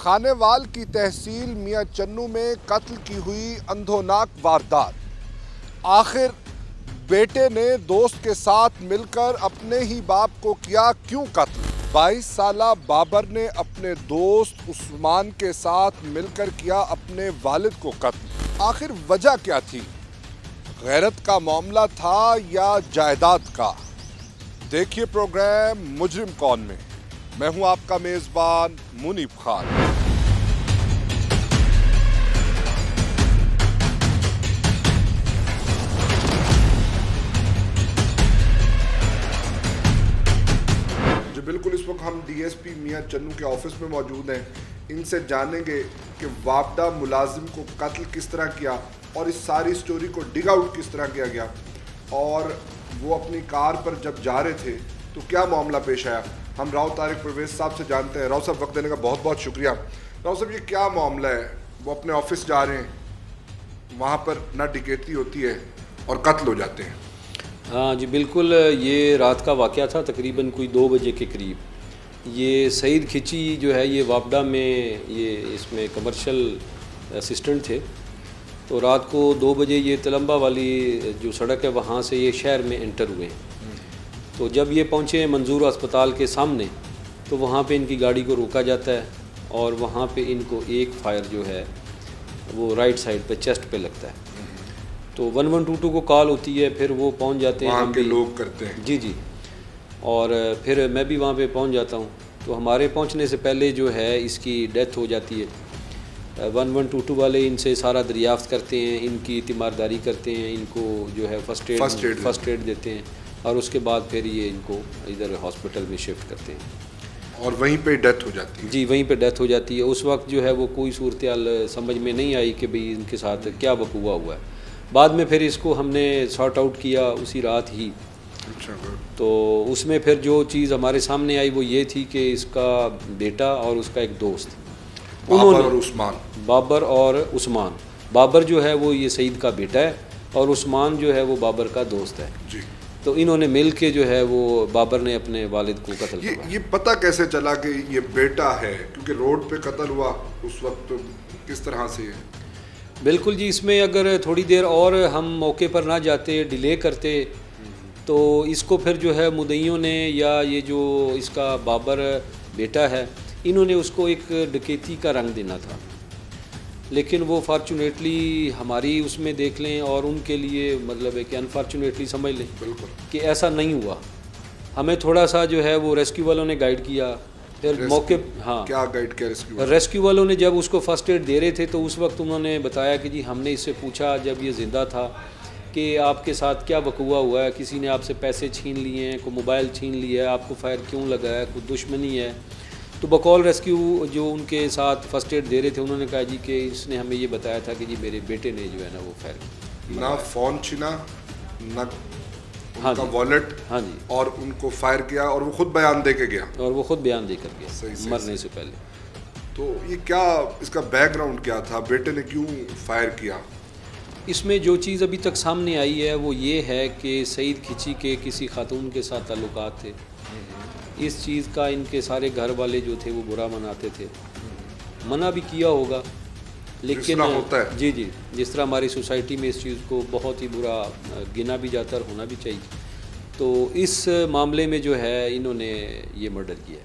खानेवाल की तहसील मियां चन्नू में कत्ल की हुई अंधोनाक वारदात। आखिर बेटे ने दोस्त के साथ मिलकर अपने ही बाप को किया क्यों कत्ल? 22 साला बाबर ने अपने दोस्त उस्मान के साथ मिलकर किया अपने वालिद को कत्ल। आखिर वजह क्या थी? गैरत का मामला था या जायदाद का? देखिए प्रोग्राम मुजरिम कौन में। मैं हूं आपका मेजबान मुनीब खान। जो बिल्कुल इस वक्त हम डीएसपी मियां चन्नू के ऑफिस में मौजूद हैं। इनसे जानेंगे कि वापडा मुलाजिम को कत्ल किस तरह किया और इस सारी स्टोरी को डिग आउट किस तरह किया गया, और वो अपनी कार पर जब जा रहे थे तो क्या मामला पेश आया। हम राव तारिक परवेज साहब से जानते हैं। राव साहब, वक्त देने का बहुत बहुत शुक्रिया। राव साहब, ये क्या मामला है? वो अपने ऑफिस जा रहे हैं, वहाँ पर ना डकैती होती है और कत्ल हो जाते हैं। हाँ जी बिल्कुल, ये रात का वाक़या था तकरीबन कोई 2 बजे के करीब। ये सईद खिची जो है ये वापडा में ये इसमें कमर्शियल असिस्टेंट थे। तो रात को 2 बजे ये तलम्बा वाली जो सड़क है वहाँ से ये शहर में एंटर हुए हैं। तो जब ये पहुँचे मंजूर अस्पताल के सामने तो वहाँ पे इनकी गाड़ी को रोका जाता है और वहाँ पे इनको एक फायर जो है वो राइट साइड पे चेस्ट पे लगता है। तो 1122 को कॉल होती है, फिर वो पहुँच जाते हैं, वहाँ के लोग करते हैं। जी जी। और फिर मैं भी वहाँ पे पहुँच जाता हूँ। तो हमारे पहुँचने से पहले जो है इसकी डेथ हो जाती है। 1122 वाले इनसे सारा दरियाफ्त करते हैं, इनकी तीमारदारी करते हैं, इनको जो है फर्स्ट एड देते हैं और उसके बाद फिर ये इनको इधर हॉस्पिटल में शिफ्ट करते हैं और वहीं पे डेथ हो जाती है। जी, वहीं पे डेथ हो जाती है। उस वक्त जो है वो कोई सूरत हाल समझ में नहीं आई कि भाई इनके साथ क्या वक़ूआ हुआ है। बाद में फिर इसको हमने सॉर्ट आउट किया उसी रात ही। अच्छा। तो उसमें फिर जो चीज़ हमारे सामने आई वो ये थी कि इसका बेटा और उसका एक दोस्त, बाबर और उस्मान। बाबर जो है वो ये सईद का बेटा है और उस्मान जो है वो बाबर का दोस्त है जी। तो इन्होंने मिल के जो है वो बाबर ने अपने वालिद को कत्ल किया। ये पता कैसे चला कि ये बेटा है? क्योंकि रोड पे कत्ल हुआ उस वक्त, किस तरह से है? बिल्कुल जी, इसमें अगर थोड़ी देर और हम मौके पर ना जाते, डिले करते, तो इसको फिर जो है मुद्दइयों ने या ये जो इसका बाबर बेटा है इन्होंने उसको एक डकैती का रंग देना था। लेकिन वो फॉर्चुनेटली हमारी उसमें देख लें और उनके लिए मतलब है कि अनफॉर्चुनेटली समझ लें बिल्कुल कि ऐसा नहीं हुआ। हमें थोड़ा सा जो है वो रेस्क्यू वालों ने गाइड किया। फिर मौके हाँ क्या गाइड किया रेस्क्यू वालों ने? जब उसको फर्स्ट एड दे रहे थे तो उस वक्त उन्होंने बताया कि जी हमने इससे पूछा जब ये ज़िंदा था कि आपके साथ क्या वक़ूआ हुआ है, किसी ने आपसे पैसे छीन लिए हैं, कोई मोबाइल छीन लिया है, आपको फायर क्यों लगा है, कोई दुश्मनी है? तो बकौल रेस्क्यू जो उनके साथ फर्स्ट एड दे रहे थे उन्होंने कहा जी कि इसने हमें ये बताया था कि जी मेरे बेटे ने जो है ना वो फायर ना फ़ोन छीना ना उनका वॉलेट, हाँ जी, और उनको फायर किया और वो खुद बयान दे के गया गया मरने से पहले। तो ये क्या इसका बैकग्राउंड क्या था? बेटे ने क्यों फायर किया? इसमें जो चीज़ अभी तक सामने आई है वो ये है कि सईद खिची के किसी खातून के साथ ताल्लुकात थे। इस चीज़ का इनके सारे घर वाले जो थे वो बुरा मनाते थे, मना भी किया होगा, लेकिन होता है। जी जी, जिस तरह हमारी सोसाइटी में इस चीज़ को बहुत ही बुरा गिना भी जाता है और होना भी चाहिए। तो इस मामले में जो है इन्होंने ये मर्डर किया है।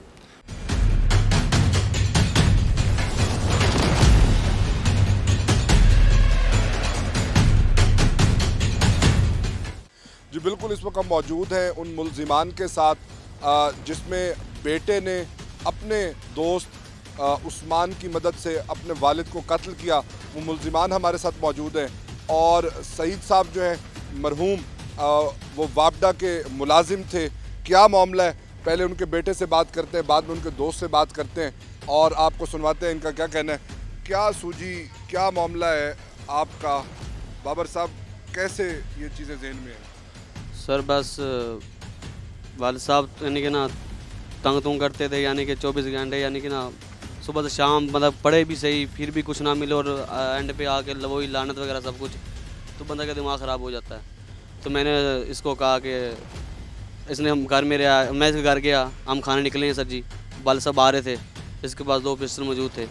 जी बिल्कुल, इस वक्त हम मौजूद हैं उन मुलजिमान के साथ जिसमें बेटे ने अपने दोस्त उस्मान की मदद से अपने वालिद को कत्ल किया। वो मुलजिमान हमारे साथ मौजूद हैं और सईद साहब जो है मरहूम वो वापडा के मुलाजिम थे। क्या मामला है? पहले उनके बेटे से बात करते हैं, बाद में उनके दोस्त से बात करते हैं और आपको सुनवाते हैं इनका क्या कहना है। क्या सूझी, क्या मामला है आपका? बाबर साहब, कैसे ये चीज़ें जहन में हैं? सर बस वालिद साहब यानी कि ना तंग तुंग करते थे, यानी कि 24 घंटे, यानी कि ना सुबह से शाम मतलब पढ़े भी सही फिर भी कुछ ना मिले और एंड पे आके वही लानत वगैरह सब कुछ, तो बंदा का दिमाग ख़राब हो जाता है। तो मैंने इसको कहा कि इसने हम घर मेरे आया, मैं इसके घर गया, हम खाने निकले हैं सर जी, वालिद साहब आ रहे थे, इसके पास 2 पिस्टल मौजूद थे।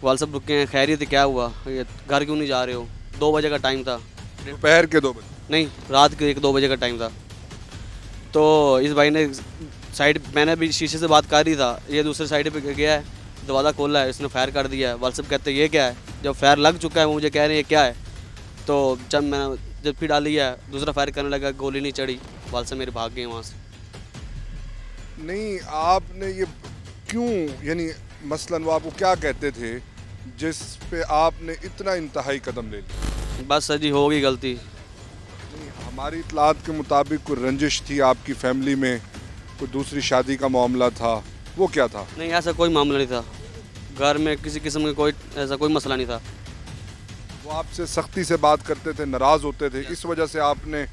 वाल साहब रुके हैं, खैरियत है, क्या हुआ, ये घर क्यों नहीं जा रहे हो? 2 बजे का टाइम था, दोपहर के 2 बजे? नहीं रात के 1-2 बजे का टाइम था। तो इस भाई ने साइड, मैंने भी शीशे से बात कर रही था, ये दूसरे साइड पे गया है, दरवाज़ा खोला है, इसने फायर कर दिया है। वाल साहब कहते हैं ये क्या है? जब फायर लग चुका है वो मुझे कह रहे हैं ये क्या है। तो जब मैंने फिर डाली है, दूसरा फायर करने लगा, गोली नहीं चढ़ी, वाल साहब मेरे भाग गए वहाँ से। नहीं, आपने ये क्यों, यानी मसलन वो आपको क्या कहते थे जिस पे आपने इतना इंतहाई कदम ले लिया? बस सर जी, हो गई गलती। नहीं, हमारी इतलात के मुताबिक कोई रंजिश थी आपकी फैमिली में, कोई दूसरी शादी का मामला था, वो क्या था? नहीं, ऐसा कोई मामला नहीं था, घर में किसी किस्म का कोई ऐसा कोई मसला नहीं था। वो आपसे सख्ती से बात करते थे, नाराज़ होते थे, इस वजह से आपने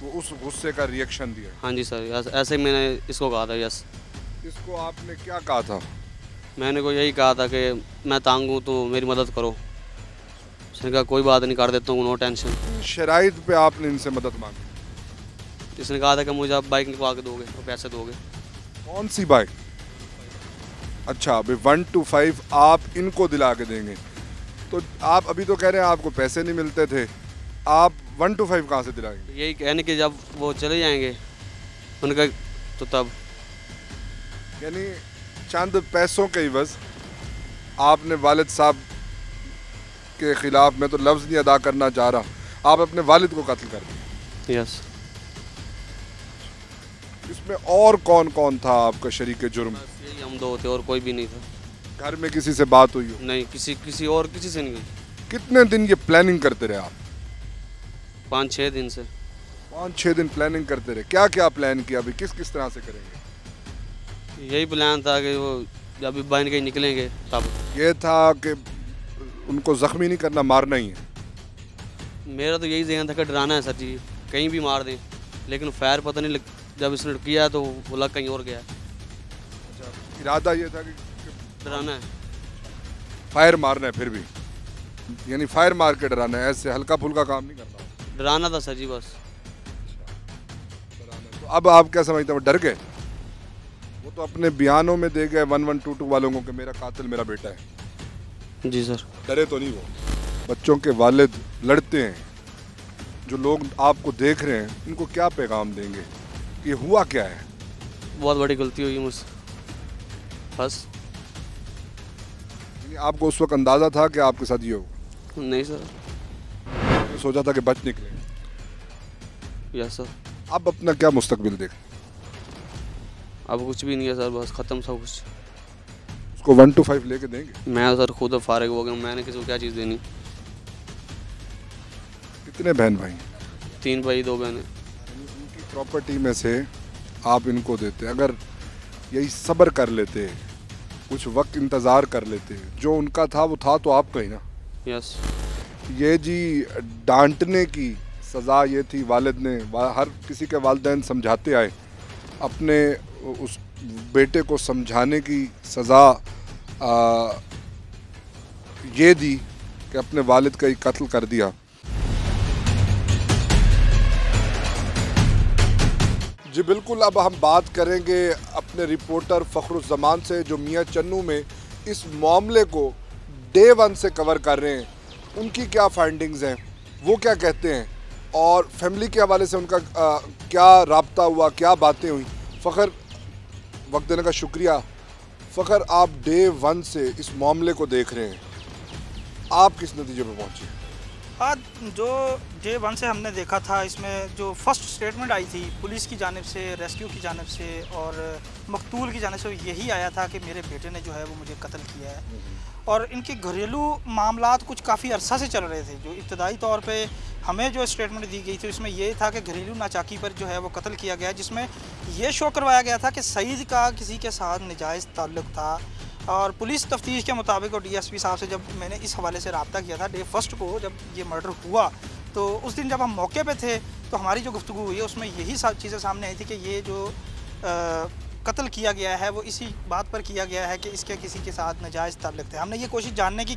वो उस गुस्से का रिएक्शन दिया? हाँ जी सर, ऐसे ही मैंने इसको कहा था। यस। इसको आपने क्या कहा था? मैंने को यही कहा था कि मैं तंग हूँ तो मेरी मदद करो। उसने कहा कोई बात नहीं, कर देता हूँ, नो टेंशन। शराइत पे आपने इनसे मदद मांगी? इसने कहा था कि मुझे आप बाइक निकलवा के दोगे और पैसे दोगे। कौन सी बाइक? अच्छा, अभी 1 to 5 आप इनको दिला के देंगे। तो आप अभी तो कह रहे हैं आपको पैसे नहीं मिलते थे, आप 1 to 5 कहाँ से दिलाएंगे? यही कहने कि जब वो चले जाएंगे उनका, तो तब। यानी चंद पैसों के इवज़ आपने वालिद साहब के ख़िलाफ़, मैं तो लफ्ज़ नहीं अदा करना चाह रहा, आप अपने वालिद को कत्ल कर दिया। यस। इसमें और कौन कौन था आपका शरीक जुर्म? यही हम दो थे और कोई भी नहीं था। घर में किसी से बात हुई हो? नहीं, किसी और किसी से नहीं हुई। कितने दिन ये प्लानिंग करते रहे आप? 5-6 दिन से। 5-6 दिन प्लानिंग करते रहे। क्या क्या प्लान किया, अभी किस किस तरह से करेंगे? यही प्लान था कि वो जब बहन के निकलेंगे तब। ये था कि उनको ज़ख्मी नहीं करना, मारना ही है। मेरा तो यही जहन था कि डराना है सर जी, कहीं भी मार दें। लेकिन फायर पता नहीं जब इसने किया तो वो लग कहीं और गया। अच्छा, इरादा ये था कि डराना है, फायर मारना है, फिर भी यानी फायर मार के डराना है, ऐसे हल्का फुल्का काम नहीं करना। डराना था सर जी बस। तो अब आप क्या समझते हैं, वो डर गए? वो तो अपने बयानों में दे गए 1122 वालों को कि मेरा कातिल मेरा बेटा है। जी सर। डरे तो नहीं वो? बच्चों के वालिद लड़ते हैं, जो लोग आपको देख रहे हैं उनको क्या पैगाम देंगे? ये हुआ क्या है? बहुत बड़ी गलती हुई मुझसे बस। यानी आपको उस वक्त अंदाज़ा था कि आपके साथ ये होगा? नहीं सर। मैंने सोचा था कि बच निकले। Yes sir. अब अपना क्या मुस्तकबिल देख? अब कुछ भी नहीं है सर, बस ख़त्म सब कुछ। उसको 1 to 5 लेके देंगे? मैं सर खुद फारिग हो गया, मैंने किसी को क्या चीज़ देनी। कितने बहन भाई? 3 भाई 2 बहनें। उनकी प्रॉपर्टी में से आप इनको देते, अगर यही सब्र कर लेते, कुछ वक्त इंतज़ार कर लेते, जो उनका था वो था तो आपका ही ना। यस। ये जी डांटने की सज़ा ये थी, वालिद ने, हर किसी के वालिदैन समझाते आए, अपने उस बेटे को समझाने की सज़ा ये दी कि अपने वालिद का ही कत्ल कर दिया। जी बिल्कुल, अब हम बात करेंगे अपने रिपोर्टर फ़खरुज़्ज़मान से, जो मियाँ चन्नू में इस मामले को डे 1 से कवर कर रहे हैं। उनकी क्या फाइंडिंग्स हैं, वो क्या कहते हैं, और फैमिली के हवाले से उनका क्या राब्ता हुआ, क्या बातें हुई। फ़खर, वक्त देने का शुक्रिया। फ़खर, आप डे 1 से इस मामले को देख रहे हैं, आप किस नतीजे पर पहुँचे? आज जो डे 1 से हमने देखा था, इसमें जो फर्स्ट स्टेटमेंट आई थी पुलिस की जानिब से, रेस्क्यू की जानिब से और मकतूल की जानिब से, यही आया था कि मेरे बेटे ने जो है वो मुझे कत्ल किया है। और इनके घरेलू मामलात कुछ काफ़ी अरसा से चल रहे थे। जो इब्तदाई तौर पे हमें जो स्टेटमेंट दी गई थी उसमें ये था कि घरेलू नाचाकी पर जो है वो कत्ल किया गया, जिसमें ये शो करवाया गया था कि सईद का किसी के साथ नाजायज़ ताल्लुक़ था। और पुलिस तफ्तीश के मुताबिक और DSP साहब से जब मैंने इस हवाले से रब्ता किया था, डे 1 को जब ये मर्डर हुआ, तो उस दिन जब हम मौके पे थे तो हमारी जो गुफ्तगू हुई है उसमें यही चीज़ें सामने आई थी कि ये जो कत्ल किया गया है वो इसी बात पर किया गया है कि इसके किसी के साथ नाजायज़ ताल्लुक़ थे। हमने ये कोशिश जानने की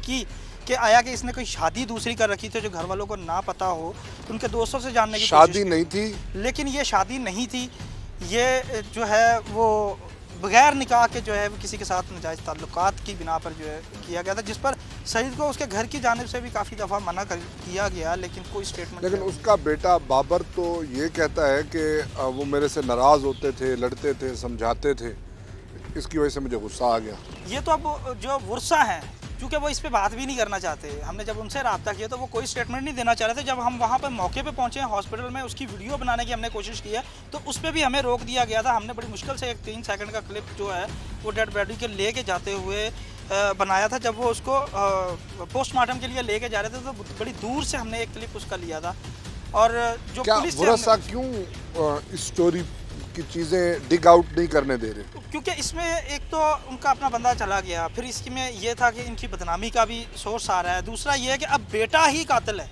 कि आया कि इसने कोई शादी दूसरी कर रखी थी जो घर वालों को ना पता हो, उनके दोस्तों से जानने की शादी नहीं थी, लेकिन ये शादी नहीं थी, ये जो है वो बग़ैर निकाह के जो है किसी के साथ नाजायज़ ताल्लुकात की बिना पर जो है किया गया था, जिस पर सईद को उसके घर की जानिब से भी काफ़ी दफ़ा मना किया गया, लेकिन कोई स्टेटमेंट। लेकिन उसका बेटा बाबर तो ये कहता है कि वो मेरे से नाराज़ होते थे, लड़ते थे, समझाते थे, इसकी वजह से मुझे गुस्सा आ गया। ये तो अब जो वर्षा हैं, क्योंकि वो इस पे बात भी नहीं करना चाहते। हमने जब उनसे रब्ता किया तो वो कोई स्टेटमेंट नहीं देना चाह रहे थे। जब हम वहाँ पे मौके पे पहुँचे हैं हॉस्पिटल में, उसकी वीडियो बनाने की हमने कोशिश की है तो उस पर भी हमें रोक दिया गया था। हमने बड़ी मुश्किल से एक 3 सेकंड का क्लिप जो है वो डेड बॉडी के लेके जाते हुए बनाया था। जब वो उसको पोस्टमार्टम के लिए लेके जा रहे थे तो बड़ी दूर से हमने एक क्लिप उसका लिया था। और जो पुलिस वर्षा क्यों इस स्टोरी की चीज़ें डिग आउट नहीं करने दे रहे? क्योंकि इसमें एक तो उनका अपना बंदा चला गया, फिर इसमें ये था कि इनकी बदनामी का भी सोर्स आ रहा है। दूसरा ये है कि अब बेटा ही कातिल है।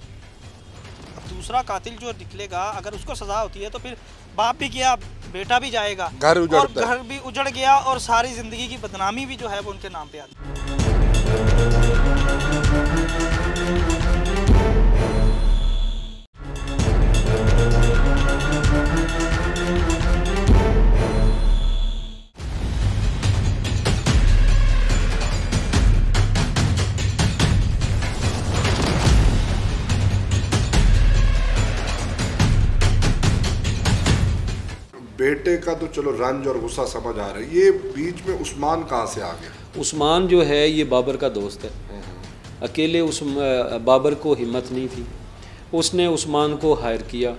अब दूसरा कातिल जो निकलेगा, अगर उसको सज़ा होती है तो फिर बाप भी गया, बेटा भी जाएगा, घर भी उजड़ गया और सारी ज़िंदगी की बदनामी भी जो है वो उनके नाम पे आती है। बेटे का तो चलो रंज और गुस्सा समझ आ रहा है, ये बीच में उस्मान कहाँ से आ गया? उस्मान जो है ये बाबर का दोस्त है। अकेले उस बाबर को हिम्मत नहीं थी, उसने उस्मान को हायर किया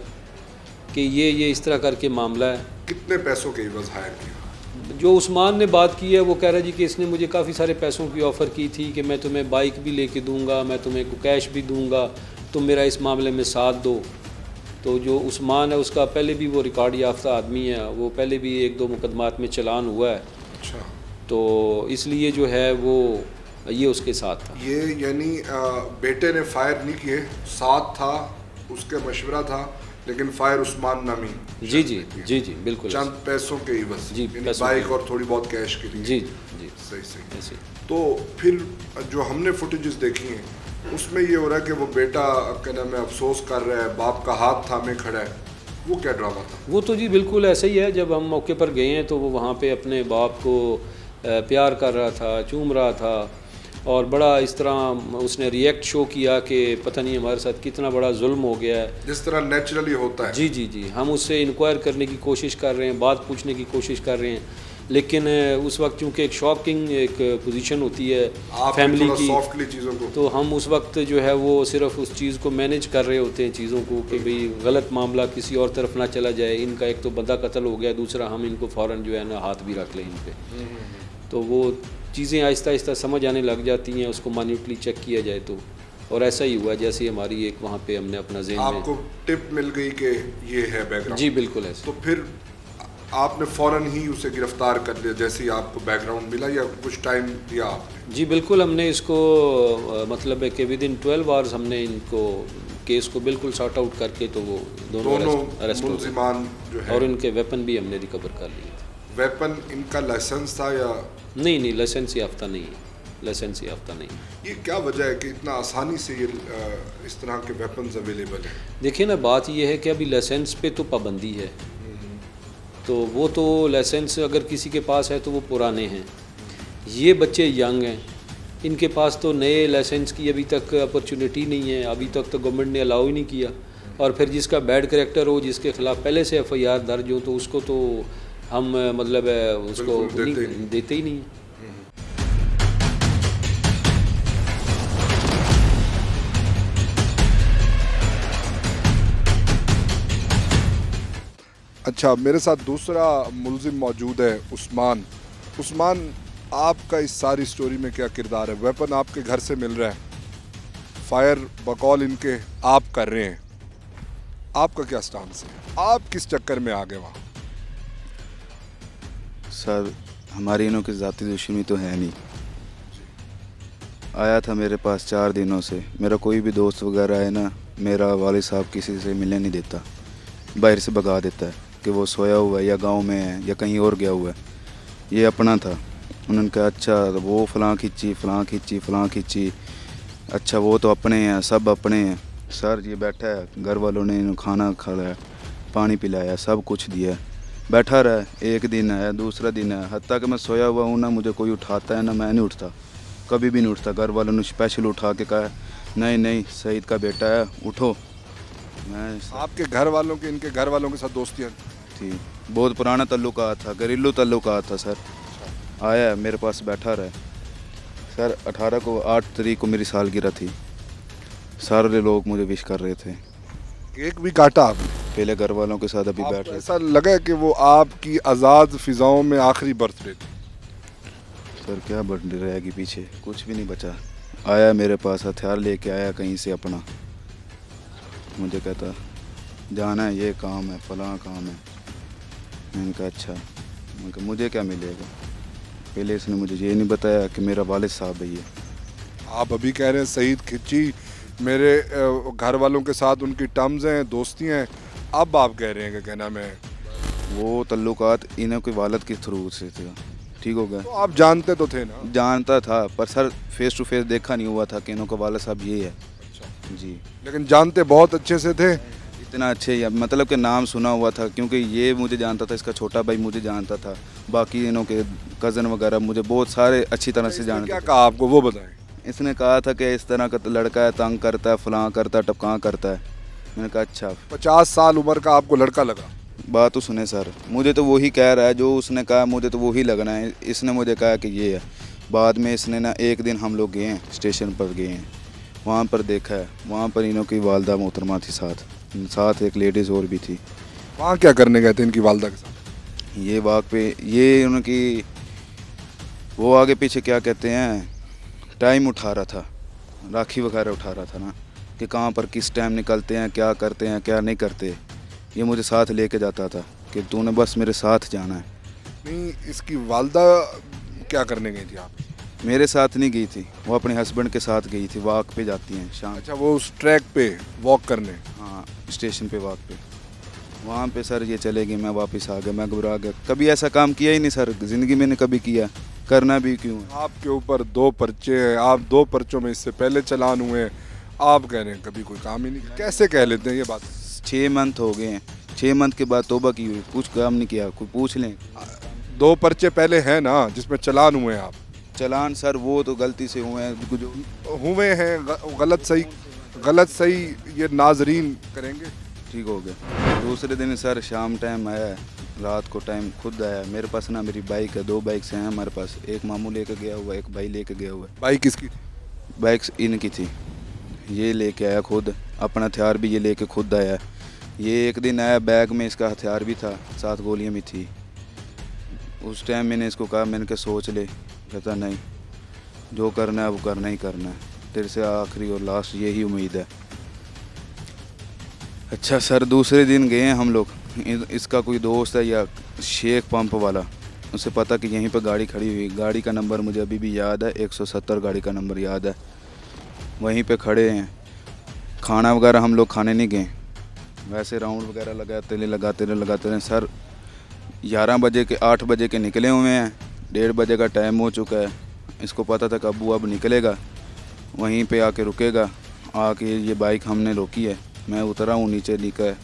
कि ये इस तरह करके मामला है। कितने पैसों के एवज हायर किया? जो उस्मान ने बात की है वो कह रहा जी कि इसने मुझे काफ़ी सारे पैसों की ऑफ़र की थी कि मैं तुम्हें बाइक भी लेके दूंगा, मैं तुम्हें कैश भी दूंगा, तुम मेरा इस मामले में साथ दो। तो जो उस्मान है उसका पहले भी वो रिकॉर्ड याफ्ता आदमी है, वो पहले भी 1-2 मुकदमात में चलान हुआ है। अच्छा। तो इसलिए जो है वो ये उसके साथ था। ये यानी बेटे ने फायर नहीं किए, साथ था, उसके मशवरा था, लेकिन फायर उस्मान नामी। जी जी जी जी बिल्कुल। चंद पैसों के एवज जी, बाइक और थोड़ी बहुत कैश के लिए। जी जी सही। ऐसे। तो फिर जो हमने फुटेजेस देखी हैं उसमें ये हो रहा है कि वो बेटा क्या नाम है अफसोस कर रहा है, बाप का हाथ थामे खड़ा है। वो क्या ड्रामा था? वो तो जी बिल्कुल ऐसे ही है। जब हम मौके पर गए हैं तो वो वहाँ पे अपने बाप को प्यार कर रहा था, चूम रहा था और बड़ा इस तरह उसने रिएक्ट शो किया कि पता नहीं हमारे साथ कितना बड़ा जुल्म हो गया है, जिस तरह नेचुरली होता है। जी जी जी। हम उससे इंक्वायर करने की कोशिश कर रहे हैं, बात पूछने की कोशिश कर रहे हैं, लेकिन उस वक्त चूँकि एक शॉकिंग एक पोजीशन होती है फैमिली की, चीज़ों को, तो हम उस वक्त जो है वो सिर्फ उस चीज़ को मैनेज कर रहे होते हैं चीज़ों को कि भाई गलत मामला किसी और तरफ ना चला जाए। इनका एक तो बंदा कत्ल हो गया, दूसरा हम इनको फ़ौरन जो है ना हाथ भी रख लें इन पे। तो वो चीज़ें आहिस्ता आहिस्ता समझ आने लग जाती हैं, उसको मान्यूटली चेक किया जाए तो। और ऐसा ही हुआ जैसे हमारी एक वहाँ पे हमने अपना ज़हन में आपको टिप मिल गई कि ये है बैकग्राउंड। जी बिल्कुल ऐसे। तो फिर आपने फ़ौरन ही उसे गिरफ्तार कर लिया जैसे ही आपको बैकग्राउंड मिला, या कुछ टाइम दिया आपने? जी बिल्कुल, हमने इसको मतलब है कि विदिन 12 आवर्स हमने इनको केस को बिल्कुल सॉर्ट आउट करके तो वो दोनों अरेस्ट हो गए और इनके वेपन भी हमने रिकवर कर लिए थे। वेपन इनका लाइसेंस था या नहीं, लाइसेंस याफ्ता नहीं है, लाइसेंस याफ्ता नहीं। ये क्या वजह है कि इतना आसानी से ये इस तरह के वेपन्स अवेलेबल हैं? देखिए ना, बात ये है कि अभी लाइसेंस पे तो पाबंदी है, तो वो तो लाइसेंस अगर किसी के पास है तो वो पुराने हैं। ये बच्चे यंग हैं, इनके पास तो नए लाइसेंस की अभी तक अपॉर्चुनिटी नहीं है, अभी तक तो गवर्नमेंट ने अलाउ ही नहीं किया। और फिर जिसका बैड कैरेक्टर हो, जिसके खिलाफ पहले से FIR दर्ज हो, तो उसको तो हम मतलब उसको देते ही नहीं। अच्छा, मेरे साथ दूसरा मुलजिम मौजूद है, उस्मान। उस्मान, आपका इस सारी स्टोरी में क्या किरदार है? वेपन आपके घर से मिल रहा है, फायर बकौल इनके आप कर रहे हैं, आपका क्या स्टांस है? आप किस चक्कर में आ गए वहाँ? सर, हमारी इनों की ज़ाती दुश्मनी तो है नहीं। आया था मेरे पास 4 दिनों से। मेरा कोई भी दोस्त वगैरह है ना, मेरा वालिद साहब किसी से मिलने नहीं देता, बाहर से भगा देता है कि वो सोया हुआ है या गांव में है या कहीं और गया हुआ है। ये अपना था। उन्होंने कहा अच्छा वो फ़लाँ खींची, अच्छा वो तो अपने हैं, सब अपने हैं। सर ये बैठा है, घर वालों ने इन्हें खाना खिलाया, पानी पिलाया, सब कुछ दिया, बैठा रहा है। एक दिन है, दूसरा दिन है, हत्ता कि मैं सोया हुआ हूँ ना, मुझे कोई उठाता है ना, मैं नहीं उठता। कभी भी नहीं उठता। घर वालों ने स्पेशल उठा के कहा नहीं नहीं सईद का बेटा है उठो। मैं आपके घर वालों के इनके घर वालों के साथ दोस्तियाँ थी, बहुत पुराना तल्लुकात था, घरेलू तल्लुकात था सर। आया मेरे पास बैठा रहा सर। 18 को 8 तारीख को मेरी सालगिरह थी, सारे लोग मुझे विश कर रहे थे। एक भी काटा आपने? पहले घर वालों के साथ, अभी बैठ आपको रहे ऐसा लगा कि वो आपकी आज़ाद फिजाओं में आखिरी बर्थडे थी? सर क्या बर्थडे रहेगी, पीछे कुछ भी नहीं बचा। आया मेरे पास हथियार लेके आया कहीं से अपना, मुझे कहता जाना है, ये काम है, फलां काम है। मैंने कहा अच्छा। मैंने कहा मुझे क्या मिलेगा। पहले इसने मुझे ये नहीं बताया कि मेरा वालिद साहब है ये। आप अभी कह रहे हैं सईद खिची मेरे घर वालों के साथ उनकी टर्म्स हैं, दोस्तियाँ हैं, अब आप कह रहे हैं कि क्या नाम है वो तल्लुकात इन्हों के वालिद के थ्रू से थे। ठीक हो गया। तो आप जानते तो थे ना? जानता था पर सर फेस टू फेस देखा नहीं हुआ था कि इन्हों का वालिद साहब ये है। अच्छा। जी। लेकिन जानते बहुत अच्छे से थे? इतना अच्छे या मतलब कि नाम सुना हुआ था, क्योंकि ये मुझे जानता था, इसका छोटा भाई मुझे जानता था, बाकी इन्हों के कज़न वगैरह मुझे बहुत सारे अच्छी तरह से जानते। क्या कहा आपको वो बताएं? इसने कहा था कि इस तरह का लड़का है, तंग करता है, फलां करता है, टपकां करता है। मैंने कहा अच्छा। 50 साल उम्र का आपको लड़का लगा? बात तो सुने सर, मुझे तो वही कह रहा है जो उसने कहा, मुझे तो वही लगना है। इसने मुझे कहा कि ये है। बाद में इसने ना एक दिन हम लोग गए हैं स्टेशन पर, गए हैं वहाँ पर देखा है, वहाँ पर इन्हों की वालदा मोहतरमा थी, साथ एक लेडीज़ और भी थी। वहाँ क्या करने गए थे इनकी वालदा के साथ? ये वाक पे ये उनकी वो आगे पीछे क्या कहते हैं टाइम उठा रहा था, राखी वगैरह उठा रहा था ना, कि कहाँ पर किस टाइम निकलते हैं, क्या करते हैं, क्या नहीं करते। ये मुझे साथ लेके जाता था कि तूने बस मेरे साथ जाना है। नहीं, इसकी वालदा क्या करने गई थी? आप मेरे साथ नहीं गई थी, वो अपने हस्बैंड के साथ गई थी, वॉक पे जाती हैं शाम। अच्छा, वो उस ट्रैक पे वॉक करने? हाँ, स्टेशन पे वॉक पे। वहाँ पे सर ये चले गए, मैं वापस आ गया, मैं घबरा गया। कभी ऐसा काम किया ही नहीं सर, ज़िंदगी में ने कभी किया, करना भी क्यों है। आपके ऊपर 2 पर्चे हैं, आप 2 पर्चों में इससे पहले चालान हुए हैं, आप कह रहे हैं कभी कोई काम ही नहीं किया। कैसे कह लेते हैं ये बात? 6 मंथ हो गए हैं, 6 मंथ के बाद तौबा की हुई, कुछ काम नहीं किया। कोई पूछ लें। 2 पर्चे पहले हैं ना जिसमें चालान हुए हैं? आप चलान सर वो तो गलती से हुए हैं, जो हुए हैं, गलत सही ये नाजरीन करेंगे। ठीक हो गया। दूसरे दिन सर शाम टाइम आया, रात को टाइम खुद आया मेरे पास ना। मेरी बाइक है, 2 बाइक्स हैं हमारे पास, एक मामू लेके गया हुआ, एक भाई लेके गया हुआ है। बाइक किसकी? बाइक्स इनकी थी, ये लेके आया खुद, अपना हथियार भी ये लेके खुद आया। ये एक दिन आया, बैग में इसका हथियार भी था, 7 गोलियां भी थी। उस टाइम मैंने इसको कहा, मैंने कहा सोच ले। कहता नहीं, जो करना है वो करना ही करना है, तेरे से आखिरी और लास्ट यही उम्मीद है। अच्छा सर, दूसरे दिन गए हम लोग, इसका कोई दोस्त है या शेख पंप वाला, उसे पता कि यहीं पर गाड़ी खड़ी हुई, गाड़ी का नंबर मुझे अभी भी याद है, 170 गाड़ी का नंबर याद है। वहीं पे खड़े हैं, खाना वगैरह हम लोग खाने नहीं गए, वैसे राउंड वगैरह लगाते रहे सर। 11 बजे के 8 बजे के निकले हुए हैं, 1:30 बजे का टाइम हो चुका है। इसको पता था कि अबू अब निकलेगा, वहीं पे आके रुकेगा। आके ये बाइक हमने रोकी है, मैं उतरा हूँ नीचे निकल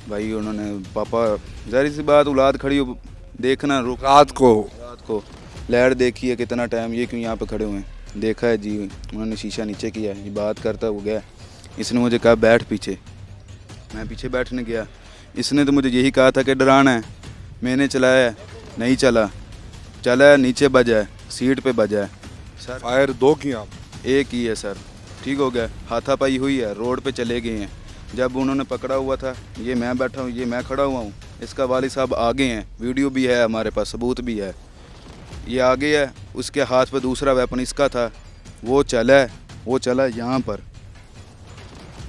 भाई, उन्होंने पापा ज़ाहिर सी बात औलाद खड़ी हो देखना, रुक रात को लाइट देखी है कितना टाइम, ये क्यों यहाँ पे खड़े हुए हैं, देखा है जी। उन्होंने शीशा नीचे किया, ये बात करता वो गया। इसने मुझे कहा बैठ पीछे, मैं पीछे बैठने गया। इसने तो मुझे यही कहा था कि डराना है, मैंने चलाया, नहीं चला है, नीचे बजा है, सीट पे बजा है सर। फायर 2 किया आप? एक ही है सर। ठीक हो गया, हाथापाई हुई है, रोड पे चले गए हैं। जब उन्होंने पकड़ा हुआ था, ये मैं बैठा हूँ, ये मैं खड़ा हुआ हूँ, इसका वालिद साहब आगे हैं, वीडियो भी है हमारे पास, सबूत भी है। ये आगे है, उसके हाथ पे दूसरा वेपन इसका था, वो चला यहाँ पर,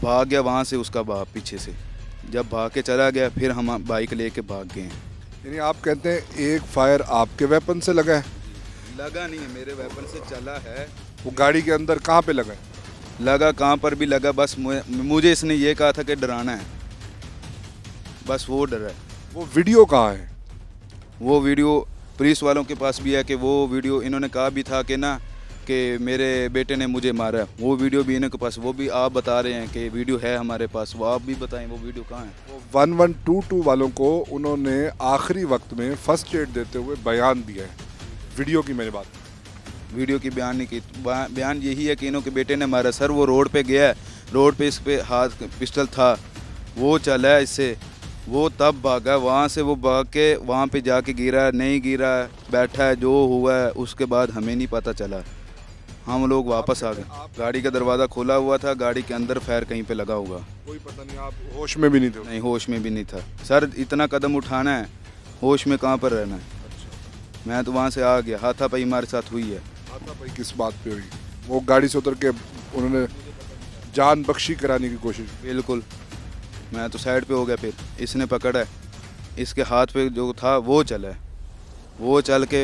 भाग गया वहाँ से उसका बाप पीछे से। जब भाग के चला गया, फिर हम बाइक लेके भाग गए हैं। यानी आप कहते हैं एक फायर आपके वेपन से लगा है? लगा नहीं है, मेरे वेपन से चला है। वो गाड़ी के अंदर कहाँ पे लगा है? लगा कहाँ पर भी लगा, बस मुझे इसने ये कहा था कि डराना है, बस वो डरा है। वो वीडियो कहाँ है? वो वीडियो पुलिस वालों के पास भी है कि वो वीडियो इन्होंने कहा भी था कि ना कि मेरे बेटे ने मुझे मारा, वो वीडियो भी इन्हों के पास, वो भी आप बता रहे हैं कि वीडियो है हमारे पास, वो आप भी बताएं वो वीडियो कहाँ है। 1122 वालों को उन्होंने आखिरी वक्त में फर्स्ट एड देते हुए बयान दिया है, वीडियो की मैंने बात। वीडियो की बयान नहीं की। बयान यही है कि इन्हों के बेटे ने मारा। सर वो रोड पे गया है, रोड पे इस पे हाथ पिस्टल था, वो चला है इससे, वो तब भागा वहाँ से, वो भाग के वहाँ पे जाके गिरा, नहीं गिरा, बैठा है, जो हुआ है उसके बाद हमें नहीं पता चला। हम लोग वापस आ गए। गाड़ी का दरवाज़ा खोला हुआ था, गाड़ी के अंदर फायर कहीं पे लगा होगा, कोई पता नहीं, आप होश में भी नहीं थे? नहीं, होश में भी नहीं था सर। इतना कदम उठाना है, होश में कहाँ पर रहना है। मैं तो वहाँ से आ गया। हाथापाई हमारे साथ हुई है। हाथापाई किस बात पे हुई? वो गाड़ी से उतर के उन्होंने जान बख्शी कराने की कोशिश? बिल्कुल, मैं तो साइड पे हो गया। फिर इसने पकड़ा है, इसके हाथ पे जो था वो चला है, वो चल के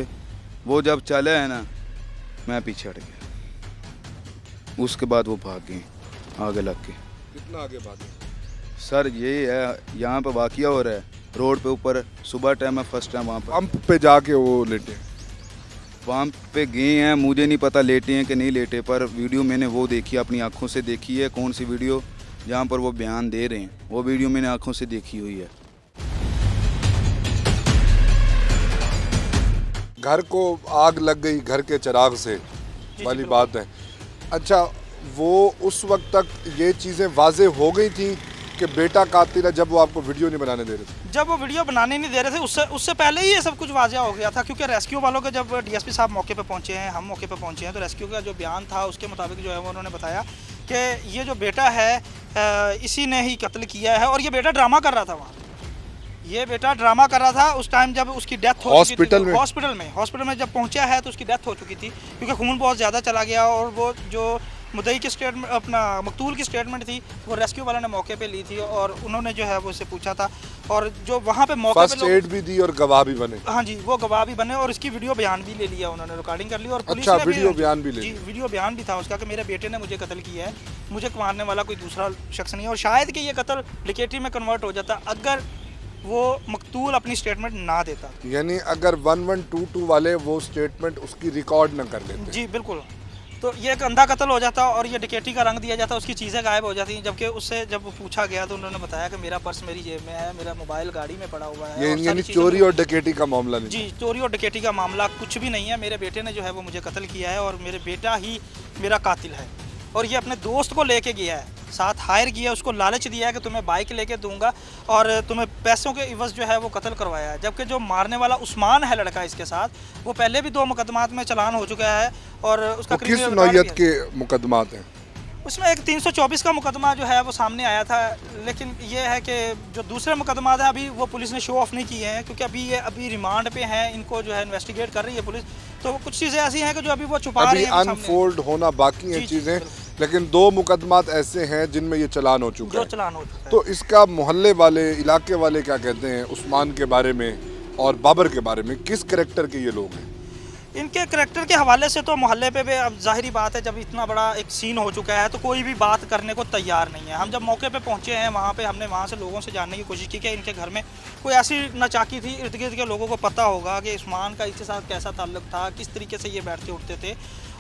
वो जब चला है ना, मैं पीछे हट गया। उसके बाद वो भाग गए आगे लग के। कितना आगे भागे? सर ये है, यहाँ पे वाकया हो रहा है रोड पे ऊपर, सुबह टाइम है, फर्स्ट टाइम वहाँ पर पंप पे जाके वो लेटे? पंप पे गए हैं, मुझे नहीं पता लेटे हैं कि नहीं लेटे, पर वीडियो मैंने वो देखी, अपनी आंखों से देखी है। कौन सी वीडियो? जहाँ पर वो बयान दे रहे हैं, वो वीडियो मैंने आंखों से देखी हुई है। घर को आग लग गई घर के चिराग से वाली बात है। अच्छा, वो उस वक्त तक ये चीज़ें वाजे हो गई थी कि बेटा कातिल है, जब वो आपको वीडियो नहीं बनाने दे रहे थे? जब वो वीडियो बनाने नहीं दे रहे थे उससे पहले ही ये सब कुछ वाज़ह हो गया था, क्योंकि रेस्क्यू वालों के जब डीएसपी साहब मौके पे पहुंचे हैं, हम मौके पे पहुंचे हैं, तो रेस्क्यू का जो बयान था उसके मुताबिक जो है वो उन्होंने बताया कि ये जो बेटा है इसी ने ही कत्ल किया है, और ये बेटा ड्रामा कर रहा था वहाँ। ये बेटा ड्रामा कर रहा था उस टाइम जब उसकी डेथ हो चुकी थी। हॉस्पिटल में जब पहुंचा है तो उसकी डेथ हो चुकी थी, क्योंकि खून बहुत ज़्यादा चला गया। और वो जो मुद्दई की स्टेटमेंट, अपना मकतूल की स्टेटमेंट थी, वो रेस्क्यू वालों ने मौके पे ली थी, और उन्होंने जो है वो उससे पूछा था, और जो वहाँ पे मौके फर्स्ट एड भी दी और गवाह भी बने। हाँ जी, वो गवाह भी बने, और इसकी वीडियो बयान भी ले लिया उन्होंने, रिकॉर्डिंग कर ली। और पुलिस अच्छा, ने वीडियो बयान भी ले जी, वीडियो बयान भी था उसका कि मेरे बेटे ने मुझे कत्ल किया है, मुझे मारने वाला कोई दूसरा शख्स नहीं है। और शायद कि ये कत्ल डिकेटरी में कन्वर्ट हो जाता अगर वो मकतूल अपनी स्टेटमेंट ना देता। यानी अगर 1122 वाले वो स्टेटमेंट उसकी रिकॉर्ड न कर लेते? जी बिल्कुल, तो ये एक अंधा कत्ल हो जाता और ये डिकेटी का रंग दिया जाता, उसकी चीज़ें गायब हो जाती। जबकि उससे जब पूछा गया तो उन्होंने बताया कि मेरा पर्स मेरी जेब में है, मेरा मोबाइल गाड़ी में पड़ा हुआ है। यानी चोरी और डकैती का मामला नहीं? जी, चोरी और डकैती का मामला कुछ भी नहीं है। मेरे बेटे ने जो है वो मुझे कत्ल किया है, और मेरे बेटा ही मेरा कातिल है। और ये अपने दोस्त को लेके गया है, साथ हायर किया, उसको लालच दिया है कि तुम्हें बाइक लेके दूंगा और तुम्हें पैसों के इवज़ जो है वो कत्ल करवाया है। जबकि जो मारने वाला उस्मान है लड़का इसके साथ, वो पहले भी 2 मुकदमात में चालान हो चुका है, और उसका किस नौयत के मुकदमात हैं? उसमें एक 324 का मुकदमा जो है वो सामने आया था। लेकिन ये है कि जो दूसरे मुकदमात हैं अभी वो पुलिस ने शो ऑफ नहीं किए हैं, क्योंकि अभी रिमांड पे हैं, इनको जो है इन्वेस्टिगेट कर रही है पुलिस। तो कुछ चीज़ें ऐसी हैं कि जो अभी वो छुपा रही हैं, अनफोल्ड होना बाकी हैं चीज़ें। लेकिन 2 मुकदमात ऐसे हैं जिनमें ये चालान हो चुका है। तो इसका मोहल्ले वाले, इलाके वाले क्या कहते हैं उस्मान के बारे में और बाबर के बारे में? किस करैक्टर के ये लोग हैं? इनके करैक्टर के हवाले से तो मोहल्ले पे भी अब जाहिरी बात है, जब इतना बड़ा एक सीन हो चुका है तो कोई भी बात करने को तैयार नहीं है। हम जब मौके पे पहुंचे हैं वहाँ पे, हमने वहाँ से लोगों से जानने की कोशिश की कि इनके घर में कोई ऐसी नाचाकी थी, इर्द गिर्द के लोगों को पता होगा कि उस्मान का इसके साथ कैसा ताल्लुक था, किस तरीके से ये बैठते उठते थे।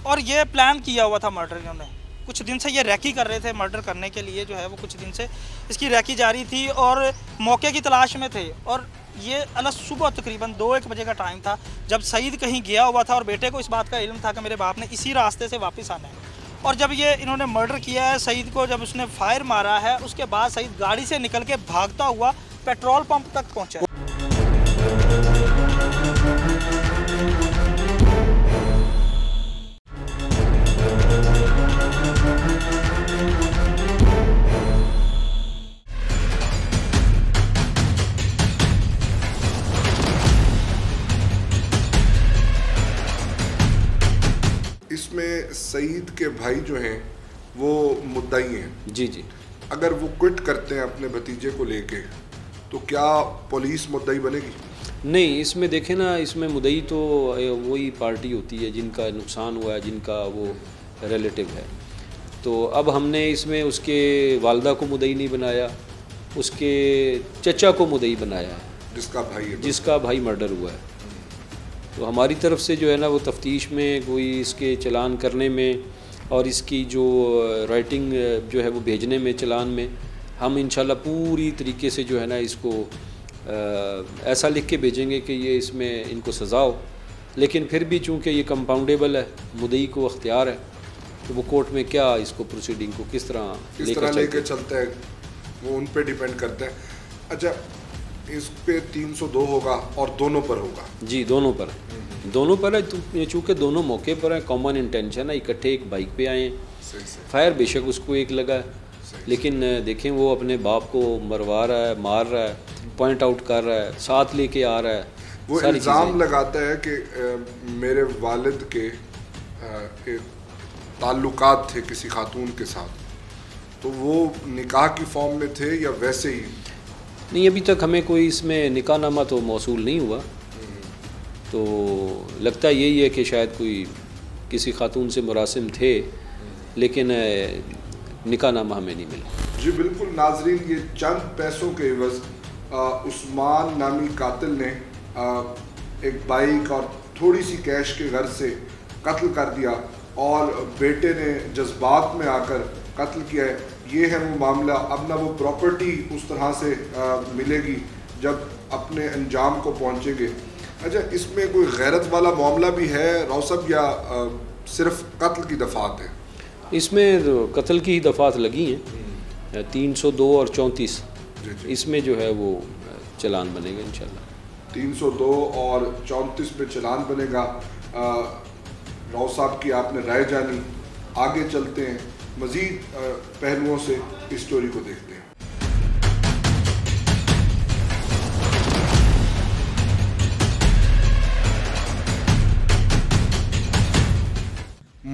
और ये प्लान किया हुआ था मर्डर। इन्होंने कुछ दिन से ये रैकी कर रहे थे मर्डर करने के लिए, जो है वो कुछ दिन से इसकी रैकी जारी थी और मौके की तलाश में थे। और ये अलग सुबह तकरीबन 2-1 बजे का टाइम था जब सईद कहीं गया हुआ था और बेटे को इस बात का इल्म था कि मेरे बाप ने इसी रास्ते से वापस आना है। और जब ये इन्होंने मर्डर किया है सईद को, जब उसने फायर मारा है, उसके बाद सईद गाड़ी से निकल के भागता हुआ पेट्रोल पंप तक पहुँचा। इसमें सईद के भाई जो हैं वो मुद्दाई हैं। जी जी। अगर वो क्विट करते हैं अपने भतीजे को लेके तो क्या पुलिस मुद्दाई बनेगी? नहीं, इसमें देखें ना, इसमें मुद्दई तो वही पार्टी होती है जिनका नुकसान हुआ है, जिनका वो रिलेटिव है। तो अब हमने इसमें उसके वालदा को मुद्दई नहीं बनाया, उसके चचा को मुद्दई बनाया है, जिसका भाई मर्डर हुआ है। तो हमारी तरफ से जो है ना वो तफ्तीश में कोई इसके चालान करने में और इसकी जो राइटिंग जो है वो भेजने में, चालान में हम इंशाल्लाह पूरी तरीके से जो है ना इसको ऐसा लिख के भेजेंगे कि ये इसमें इनको सज़ा हो लेकिन फिर भी चूँकि ये कंपाउंडेबल है, मुद्दई को अख्तियार है, तो वो कोर्ट में क्या इसको प्रोसीडिंग को किस तरह लेकर चलते हैं वो उन पे डिपेंड करता है। अच्छा, इस पे 302 होगा और दोनों पर होगा? जी, दोनों पर है, चूँकि दोनों मौके पर हैं, कॉमन इंटेंशन है, इकट्ठे एक बाइक पे आए हैं। फायर बेशक उसको एक लगा है, लेकिन देखें वो अपने बाप को मरवा रहा है, मार रहा है, पॉइंट आउट कर रहा है, साथ लेके आ रहा है। वो इल्ज़ाम लगाता है कि मेरे वालिद के ताल्लुकात थे किसी खातून के साथ, तो वो निकाह की फॉर्म में थे या वैसे ही? नहीं, अभी तक हमें कोई इसमें निकाहनामा तो मौसूल नहीं हुआ, तो लगता यही है कि शायद कोई किसी खातून से मुरासिम थे, लेकिन निकाहनामा हमें नहीं मिला। जी बिल्कुल नाजरीन, ये चंद पैसों के एवज़ उस्मान नामी कातिल ने एक बाइक और थोड़ी सी कैश के गर्ज से कत्ल कर दिया और बेटे ने जज्बात में आकर कत्ल किया है। ये है वो मामला। अब ना वो प्रॉपर्टी उस तरह से मिलेगी जब अपने अंजाम को पहुंचेंगे। अच्छा, इसमें कोई गैरत वाला मामला भी है रौसब, या सिर्फ कत्ल की दफ़ात है? इसमें तो कत्ल की ही दफ़ात लगी हैं, 302 और 34, इसमें जो है वो चलान बनेगा इंशाल्लाह। 302 और 34 पे चलान बनेगा। राव साहब की आपने राय जानी, आगे चलते हैं, मज़ीद पहलुओं से इस स्टोरी को देखते हैं।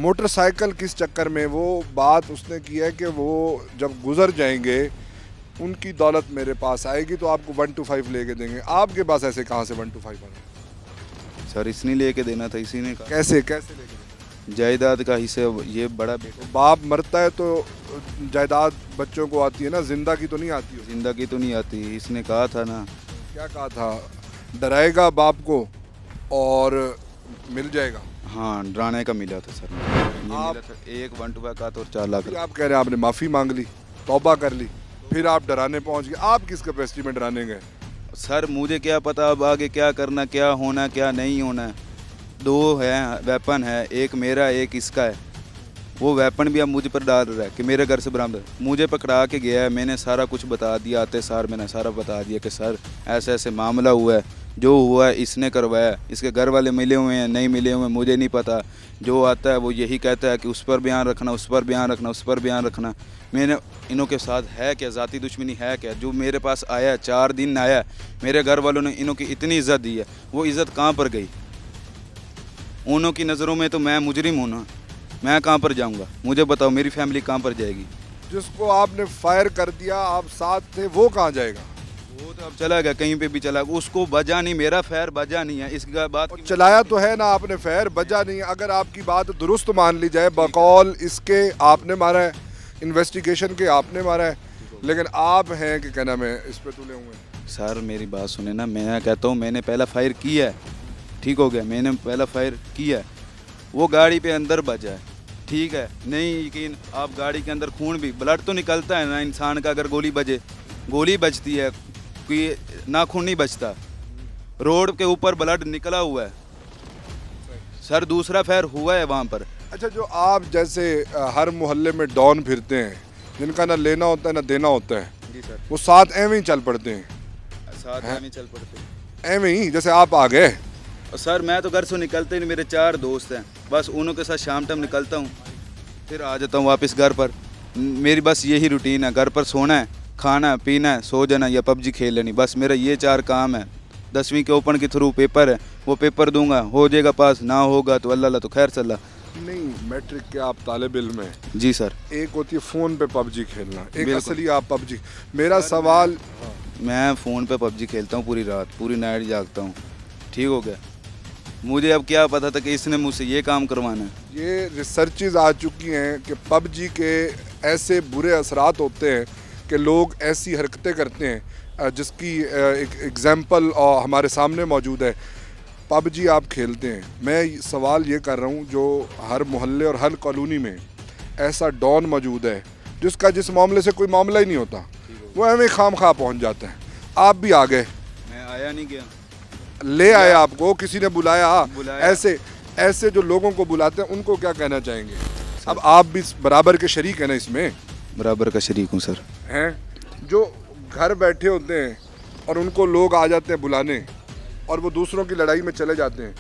मोटरसाइकिल किस चक्कर में, वो बात उसने की है कि वो जब गुजर जाएंगे उनकी दौलत मेरे पास आएगी तो आपको 125 लेके देंगे। आपके पास ऐसे कहाँ से 125 आ गया? सर इसने लेके देना था, इसी ने कहा। कैसे लेके? जायदाद का हिस्सा ये बड़ा बेटा। बाप मरता है तो जायदाद बच्चों को आती है ना, जिंदा की तो नहीं आती? जिंदा की तो नहीं आती, इसने कहा था ना। क्या कहा था? डराएगा बाप को और मिल जाएगा। हाँ, डराने का मिला था सर। ये मिला था, एक 125 का तो 4 लाख। आप कह रहे हैं आपने माफ़ी मांग ली, तौबा कर ली, फिर आप डराने पहुंच गए। आप किस कैपेसिटी में डराने गए? सर मुझे क्या पता अब आगे क्या करना, क्या होना क्या नहीं होना। 2 है वेपन है, एक मेरा एक इसका है। वो वेपन भी अब मुझ पर डाल रहा है कि मेरे घर से बरामद। मुझे पकड़ा के गया है, मैंने सारा कुछ बता दिया। आते सार मैंने सारा बता दिया कि सर ऐसे ऐसे मामला हुआ है, जो हुआ है इसने करवाया। इसके घर वाले मिले हुए हैं नहीं मिले हुए मुझे नहीं पता। जो आता है वो यही कहता है कि उस पर बयान रखना, उस पर बयान रखना, उस पर बयान रखना। मैंने इनों के साथ है क्या ज़ाती दुश्मनी है क्या? जो मेरे पास आया 4 दिन आया, मेरे घर वालों ने इनों की इतनी इज़्ज़त दी है, वो इज़्ज़त कहाँ पर गई? उनों की नज़रों में तो मैं मुजरिम हूँ ना, मैं कहाँ पर जाऊँगा? मुझे बताओ मेरी फैमिली कहाँ पर जाएगी? जिसको आपने फायर कर दिया, आप साथ थे, वो कहाँ जाएगा? वो तो अब चला गया, कहीं पे भी चला गया। उसको बजा नहीं, मेरा फायर बजा नहीं है। इसका बात चलाया तो है ना आपने, फायर बजा नहीं है। अगर आपकी बात दुरुस्त मान ली जाए, बकौल इसके आपने मारा है, इन्वेस्टिगेशन के आपने मारा है, लेकिन आप हैं कि क्या नाम है इस पे तुले हुए। सर मेरी बात सुने ना, मैं कहता हूँ मैंने पहला फायर किया है, ठीक हो गया, मैंने पहला फायर किया है, वो गाड़ी पे अंदर बजा है, ठीक है। नहीं यकीन आप गाड़ी के अंदर खून भी, ब्लड तो निकलता है ना इंसान का। अगर गोली बजे, गोली बजती है, कोई नाखून नहीं बचता। रोड के ऊपर ब्लड निकला हुआ है सर। दूसरा फायर हुआ है वहाँ पर। अच्छा, जो आप जैसे हर मोहल्ले में डॉन फिरते हैं, जिनका ना लेना होता है ना देना होता है, जी सर, वो साथ एवं ही चल पड़ते हैं? साथ एवं ही चल पड़ते हैं, एवं ही जैसे आप आ गए। सर मैं तो घर से निकलते नहीं, मेरे 4 दोस्त हैं, बस उन्हों के साथ शाम टाइम निकलता हूँ, फिर आ जाता हूँ वापस घर पर। मेरी बस यही रूटीन है, घर पर सोना है, खाना पीना है, सो जाना या पबजी खेल लेनी, बस मेरा ये 4 काम है। 10वीं के ओपन के थ्रू पेपर है, वो पेपर दूंगा, हो जाएगा पास, ना होगा तो अल्लाह तो खैर चला। नहीं, मैट्रिक के आप तालिब इल्म हैं? जी सर। एक होती है फ़ोन पे पबजी खेलना, एक असली आप पबजी। मेरा सवाल, मैं फ़ोन पे पबजी खेलता हूँ पूरी रात, पूरी नाइट जागता हूँ, ठीक हो गया। मुझे अब क्या पता था कि इसने मुझसे ये काम करवाना है। ये रिसर्चेज आ चुकी हैं कि पबजी के ऐसे बुरे असरात होते हैं कि लोग ऐसी हरकतें करते हैं जिसकी एक एग्ज़ाम्पल हमारे सामने मौजूद है। पबजी आप खेलते हैं, मैं सवाल ये कर रहा हूँ, जो हर मोहल्ले और हर कॉलोनी में ऐसा डॉन मौजूद है जिसका जिस मामले से कोई मामला ही नहीं होता, वो हमें खाम खा पहुँच जाता है। आप भी आ गए? मैं आया नहीं गया, ले आए आपको, किसी ने बुलाया? बुलाया। ऐसे जो लोगों को बुलाते हैं उनको क्या कहना चाहेंगे? अब आप भी बराबर के शरीक हैं ना इसमें? बराबर का शरीक हूँ सर। हैं जो घर बैठे होते हैं और उनको लोग आ जाते हैं बुलाने और वो दूसरों की लड़ाई में चले जाते हैं,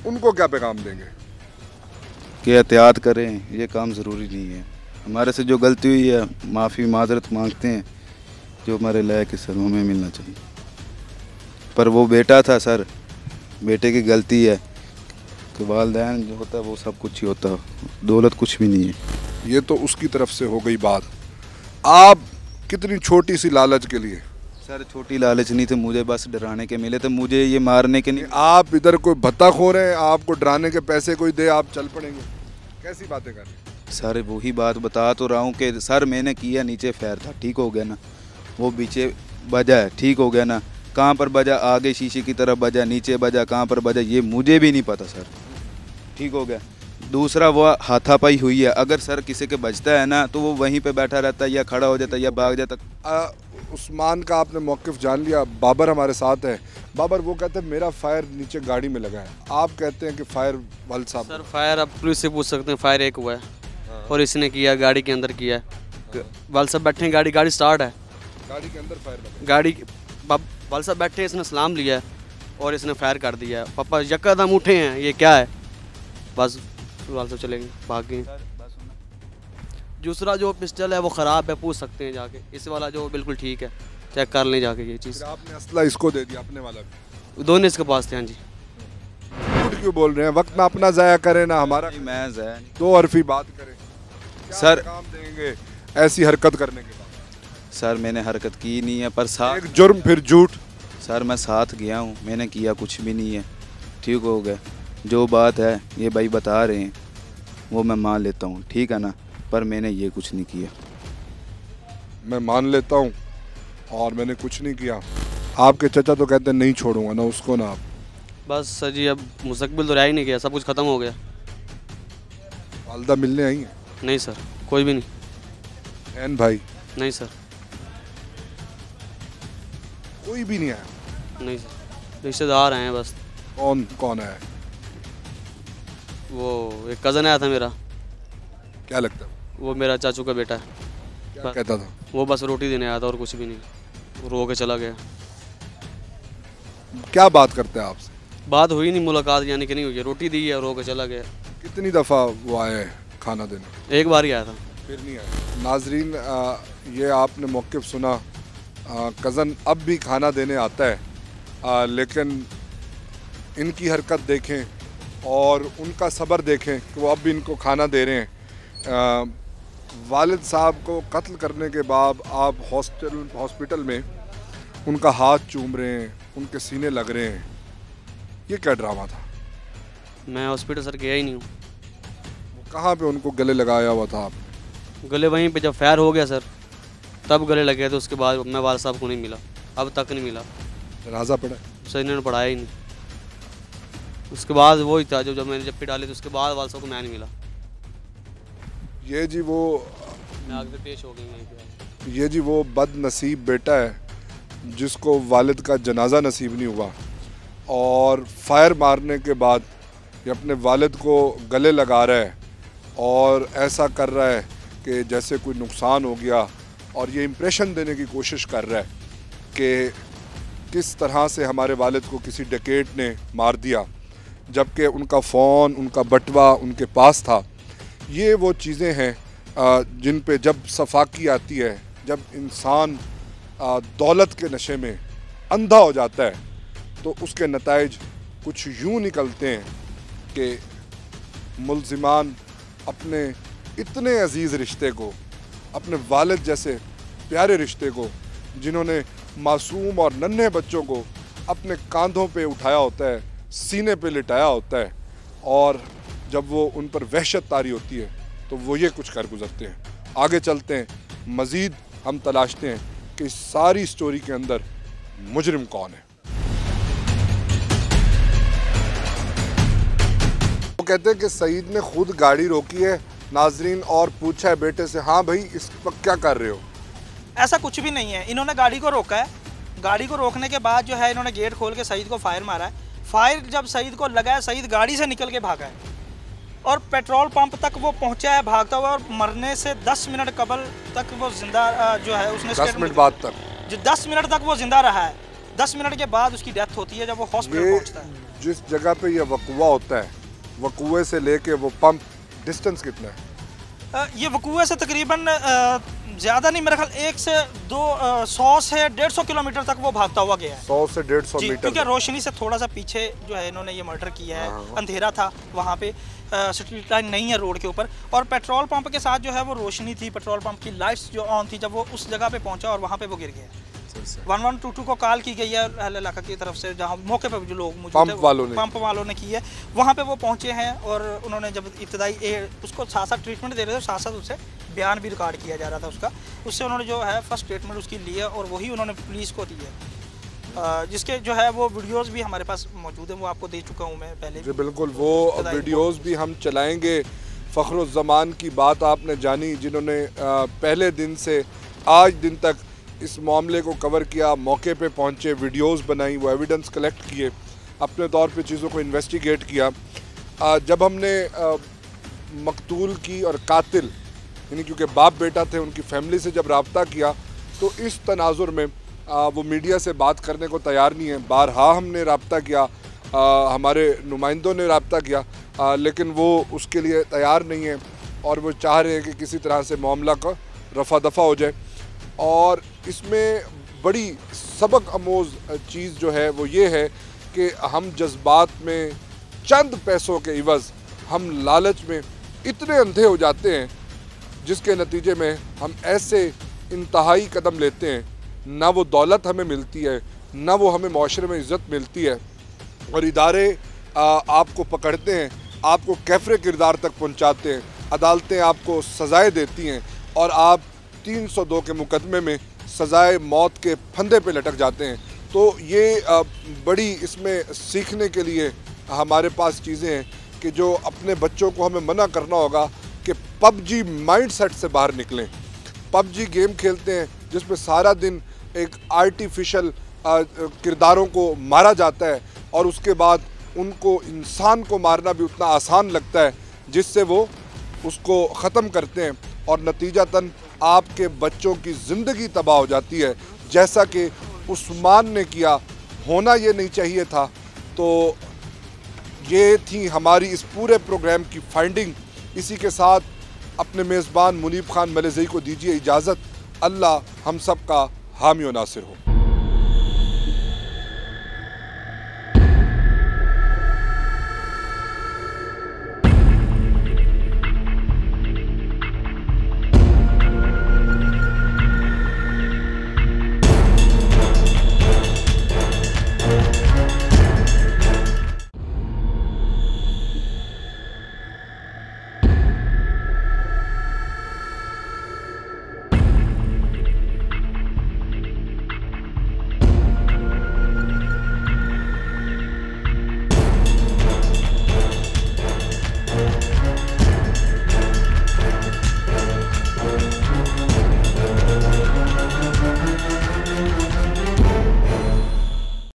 उनको क्या पैगाम देंगे? कि एहतियात करें, ये काम ज़रूरी नहीं है। हमारे से जो गलती हुई है माफ़ी माजरत मांगते हैं, जो हमारे लायक है सर हमें मिलना चाहिए। पर वो बेटा था सर, बेटे की गलती है कि वालिदैन जो होता है वो सब कुछ ही होता है, दौलत कुछ भी नहीं है। ये तो उसकी तरफ से हो गई बात। आप कितनी छोटी सी लालच के लिए? सर छोटी लालच नहीं थे, मुझे बस डराने के मिले थे, मुझे ये मारने के नहीं। आप इधर कोई भत्ताखोर हैं, आपको डराने के पैसे कोई दे आप चल पड़ेंगे? कैसी बातें कर रहे हैं? सर वही बात बता तो रहा हूँ कि सर मैंने किया, नीचे फैर था, ठीक हो गया ना, वो पीछे बजा है, ठीक हो गया ना, कहाँ पर बजा, आगे शीशे की तरफ बजा, नीचे बजा, कहाँ पर बजा ये मुझे भी नहीं पता सर, ठीक हो गया। दूसरा वो हाथापाई हुई है, अगर सर किसी के बजता है ना तो वो वहीं पे बैठा रहता है या खड़ा हो जाता है या भाग जाता। उस्मान का आपने मौक़िफ़ जान लिया। बाबर हमारे साथ है। बाबर वो कहते हैं मेरा फायर नीचे गाड़ी में लगा है, आप कहते हैं कि फायर वाल साहब? सर फायर आप पुलिस से पूछ सकते हैं, फायर एक हुआ है और इसने किया, गाड़ी के अंदर किया है। वाल साहब बैठे हैं, गाड़ी स्टार्ट है, गाड़ी के अंदर फायर लगा? गाड़ी वाल साहब बैठे हैं, इसने सलाम लिया है और इसने फायर कर दिया है। पापा यकदम उठे हैं, ये क्या है, बस वाल साहब चलेंगे, भाग गए। दूसरा जो पिस्टल है वो ख़राब है, पूछ सकते हैं जाके। इस वाला जो बिल्कुल ठीक है, चेक कर लें जाके ये चीज़। आपने असला इसको दे दिया, अपने वाला भी? दोनों इसके पास थे। हाँ जी। झूठ क्यों बोल रहे हैं? वक्त ना अपना ज़ाया करें ना हमारा। मैं ज़ाया नहीं। दो हरफी बात करें, क्या सर पैगाम देंगे ऐसी हरकत करने के बाद? सर मैंने हरकत की नहीं है, पर साथ एक जुर्म फिर झूठ। सर मैं साथ गया हूँ, मैंने किया कुछ भी नहीं है, ठीक हो गया। जो बात है ये भाई बता रहे हैं वो मैं मान लेता हूँ, ठीक है ना, पर मैंने ये कुछ नहीं किया। मैं मान लेता हूँ और मैंने कुछ नहीं किया। आपके चचा तो कहते हैं नहीं छोड़ूंगा ना उसको ना आप। बस सर जी, अब मुस्तकबिल तो रह ही नहीं गया, सब कुछ ख़त्म हो गया। वालदा मिलने आई हैं? नहीं सर, कोई भी नहीं। बहन भाई? नहीं सर। कोई भी नहीं आया? नहीं सर, रिश्तेदार हैं बस। कौन कौन आया? वो एक कज़न आया था मेरा। क्या लगता है? वो मेरा चाचू का बेटा है। क्या कहता था? वो बस रोटी देने आया था और कुछ भी नहीं, वो रो के चला गया। क्या बात करते हैं आपसे? बात हुई नहीं, मुलाकात यानी कि नहीं हुई है, रोटी दी है, रो के चला गया। कितनी दफ़ा वो आए खाना देने? एक बार ही आया था, फिर नहीं आया। नाजरीन ये आपने मौक़िफ़ सुना। कज़न अब भी खाना देने आता है, लेकिन इनकी हरकत देखें और उनका सब्र देखें कि वो अब भी इनको खाना दे रहे हैं। वालिद साहब को कत्ल करने के बाद आप हॉस्पिटल में उनका हाथ चूम रहे हैं, उनके सीने लग रहे हैं, ये क्या ड्रामा था? मैं हॉस्पिटल सर गया ही नहीं हूँ। कहाँ पे उनको गले लगाया हुआ था आपने? गले वहीं पे जब फायर हो गया सर तब गले लगे थे, उसके बाद मैं वाल साहब को नहीं मिला, अब तक नहीं मिला। जनाजा पड़ा? सर इन्होंने पढ़ाया ही नहीं। उसके बाद वही था जब मैंने जब डाले थे, उसके बाद वाल साहब को मैं नहीं मिला। ये जी वो मैं आगे पेश हो गई वहीं पे। ये जी वो बदनसीब बेटा है जिसको वालिद का जनाजा नसीब नहीं हुआ और फायर मारने के बाद ये अपने वालिद को गले लगा रहा है और ऐसा कर रहा है कि जैसे कोई नुकसान हो गया, और ये इम्प्रेशन देने की कोशिश कर रहा है कि किस तरह से हमारे वालिद को किसी डकैत ने मार दिया, जबकि उनका फ़ोन, उनका बटवा उनके पास था। ये वो चीज़ें हैं जिन पे जब सफाकी आती है, जब इंसान दौलत के नशे में अंधा हो जाता है, तो उसके नताइज कुछ यूँ निकलते हैं कि मुल्ज़िमान अपने इतने अजीज़ रिश्ते को, अपने वालिद जैसे प्यारे रिश्ते को, जिन्होंने मासूम और नन्हे बच्चों को अपने कांधों पे उठाया होता है, सीने पे लिटाया होता है, और जब वो उन पर वहशत तारी होती है तो वो ये कुछ कर गुजरते हैं। आगे चलते हैं, मज़ीद हम तलाशते हैं कि इस सारी स्टोरी के अंदर मुजरिम कौन है। वो कहते हैं कि सईद ने खुद गाड़ी रोकी है नाजरीन और पूछा है बेटे से, हाँ भाई इस वक्त क्या कर रहे हो? ऐसा कुछ भी नहीं है, इन्होंने गाड़ी को रोका है। गाड़ी को रोकने के बाद जो है इन्होंने गेट खोल के सईद को फायर मारा है। फायर जब सईद को लगा है, सईद गाड़ी से निकल के भागा है और पेट्रोल पंप तक वो पहुंचा है भागता हुआ, और मरने से 10 मिनट कबल तक वो जिंदा जो है उसने 10 मिनट बाद तक जो 10 मिनट तक वो जिंदा रहा है। 10 मिनट के बाद उसकी डेथ होती है जब वो हॉस्पिटल पहुंचता है। जिस जगह पे ये वकुआ होता है, वकुए से लेके वो पंप डिस्टेंस कितना है? ये वकुए से तकरीबन ज़्यादा नहीं, मेरे ख्याल 1 से 100 से 150 किलोमीटर तक वो भागता हुआ गया है। 100 से 150 मीटर, क्योंकि रोशनी से थोड़ा सा पीछे जो है इन्होंने ये मर्डर किया है। अंधेरा था वहाँ पे, स्ट्रीट लाइन नहीं है रोड के ऊपर, और पेट्रोल पंप के साथ जो है वो रोशनी थी, पेट्रोल पंप की लाइट्स जो ऑन थी। जब वो उस जगह पे पहुँचा और वहाँ पे वो गिर गया। 1122 को कॉल की गई है अहले इलाका की तरफ से, जहाँ मौके पर जो लोग मौजूद थे पंप वालों ने की है। वहाँ पे वो पहुँचे हैं और उन्होंने जब इब्तदाई उसको साथ साथ ट्रीटमेंट दे रहे थे, साथ साथ उससे बयान भी रिकॉर्ड किया जा रहा था उसका। उससे उन्होंने जो है फर्स्ट ट्रीटमेंट उसकी ली है और वही उन्होंने पुलिस को दी है, जिसके जो है वो वीडियोस भी हमारे पास मौजूद हैं, वो आपको दे चुका हूँ मैं पहले जी। बिल्कुल, वो वीडियोस भी हम चलाएंगे। फ़ख्रुज़्ज़मान की बात आपने जानी, जिन्होंने पहले दिन से आज दिन तक इस मामले को कवर किया, मौके पे पहुंचे, वीडियोस बनाई, वो एविडेंस कलेक्ट किए, अपने तौर पे चीज़ों को इन्वेस्टिगेट किया। जब हमने मकतूल की और कातिल यानी क्योंकि बाप बेटा थे, उनकी फैमिली से जब रब्ता किया तो इस तनाजुर में वो मीडिया से बात करने को तैयार नहीं है। बारहा हमने रब्ता किया, हमारे नुमाइंदों ने रब्ता किया, लेकिन वो उसके लिए तैयार नहीं है और वो चाह रहे हैं कि किसी तरह से मामला का रफा दफा हो जाए। और इसमें बड़ी सबक आमोज़ चीज़ जो है वो ये है कि हम जज्बात में, चंद पैसों के इवज़ हम लालच में इतने अंधे हो जाते हैं, जिसके नतीजे में हम ऐसे इंतहाई कदम लेते हैं, ना वो दौलत हमें मिलती है, ना वो हमें माशरे में इज़्ज़त मिलती है, और इदारे आपको पकड़ते हैं, आपको कैफरे किरदार तक पहुँचाते हैं, अदालतें आपको सज़ाएँ देती हैं और आप 302 के मुकदमे में सज़ाए मौत के फंदे पे लटक जाते हैं। तो ये बड़ी इसमें सीखने के लिए हमारे पास चीज़ें हैं कि जो अपने बच्चों को हमें मना करना होगा कि पबजी माइंडसेट से बाहर निकलें। पबजी गेम खेलते हैं जिसमें सारा दिन एक आर्टिफिशियल किरदारों को मारा जाता है और उसके बाद उनको इंसान को मारना भी उतना आसान लगता है, जिससे वो उसको ख़त्म करते हैं और नतीजतन आपके बच्चों की ज़िंदगी तबाह हो जाती है, जैसा कि उस्मान ने किया। होना ये नहीं चाहिए था। तो ये थी हमारी इस पूरे प्रोग्राम की फाइंडिंग। इसी के साथ अपने मेज़बान मुनीब खान मलेज़ई को दीजिए इजाज़त। अल्लाह हम सब का हामी व नासिर हो।